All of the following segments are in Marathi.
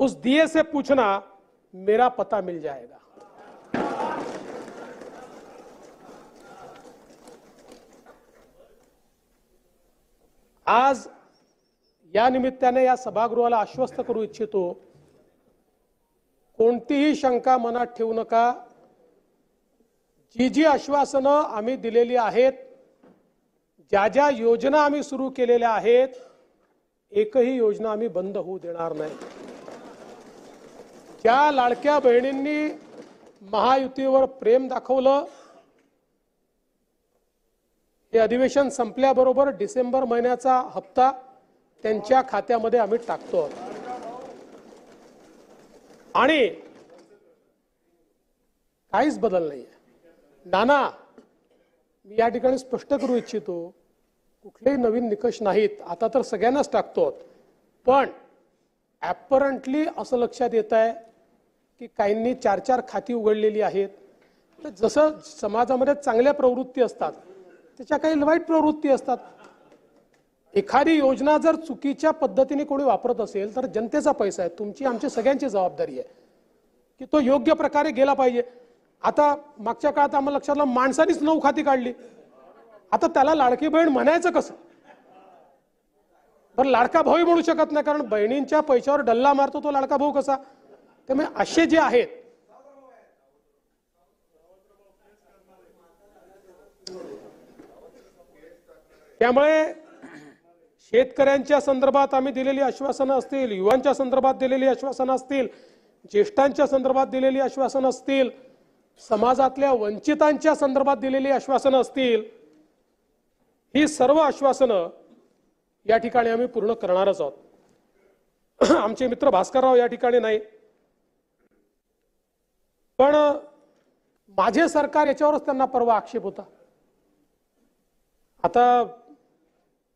उस दिए से पूछना मेरा पता मिल जाएगा। आज या निमित्ताने या सभागृहाला आश्वस्त करू इच्छितो, कोणतीही शंका मनात ठेवू नका। जी जी आश्वासनं आम्ही दिलेली आहेत, ज्या ज्या योजना आम्ही सुरू केलेल्या आहेत, एकही योजना आम्ही बंद होऊ देणार नाही। ज्या लाडक्या बहिणींनी महायुतीवर प्रेम दाखवलं, हे अधिवेशन संपल्याबरोबर डिसेंबर महिन्याचा हप्ता त्यांच्या खात्यामध्ये आम्ही टाकतो। आणि काहीच बदल नाहीये। नाना, मी या ठिकाणी स्पष्ट करू इच्छितो, कुठलेही नवीन निकष नाहीत। आता तर सगळ्यांनाच टाकतो, पण ॲपरंटली असं लक्षात येत आहे की काहींनी 4-4 खाती उघडलेली आहेत। तर जसं समाजामध्ये चांगल्या प्रवृत्ती असतात, त्याच्या काही वाईट प्रवृत्ती असतात। एखादी योजना जर चुकीच्या पद्धतीने कोणी वापरत असेल तर जनतेचा पैसा आहे, तुमची आमची सगळ्यांची जबाबदारी आहे की तो योग्य प्रकारे गेला पाहिजे। आता मागच्या काळात आम्हाला लक्षात आलं, माणसानीच 9 खाती काढली। आता त्याला लाडकी बहीण म्हणायचं कसं? बरं, लाडका भाऊ म्हणू शकत नाही, कारण बहिणींच्या पैशावर डल्ला मारतो तो लाडका भाऊ कसा? त्यामुळे असे जे आहेत, त्यामुळे शेतकऱ्यांच्या संदर्भात आम्ही दिलेली आश्वासनं असतील, युवांच्या संदर्भात दिलेली आश्वासनं असतील, ज्येष्ठांच्या संदर्भात दिलेली आश्वासनं असतील, समाजातल्या वंचितांच्या संदर्भात दिलेली आश्वासनं असतील, ही सर्व आश्वासनं या ठिकाणी आम्ही पूर्ण करणारच आहोत। आमचे मित्र भास्करराव या ठिकाणी नाही, पण माझे सरकार याच्यावरच त्यांना परवा आक्षेप होता। आता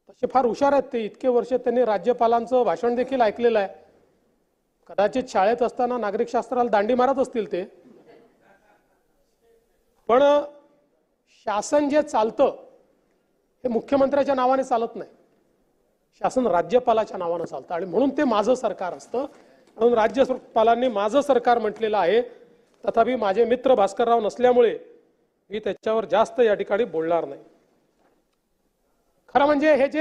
तसे फार हुशार आहेत ते, इतके वर्ष त्यांनी राज्यपालांचं भाषण देखील ऐकलेलं आहे। कदाचित शाळेत असताना नागरिकशास्त्राला दांडी मारत असतील ते, पण शासन जे चालतं हे मुख्यमंत्र्याच्या नावाने चालत नाही, शासन राज्यपालाच्या नावाने चालतं, आणि म्हणून ते माझं सरकार असतं। म्हणून राज्यपालांनी माझं सरकार म्हटलेलं आहे। तथापि माझे मित्र भास्करराव नसल्यामुळे मी त्याच्यावर जास्त या ठिकाणी बोलणार नाही। खरं म्हणजे हे जे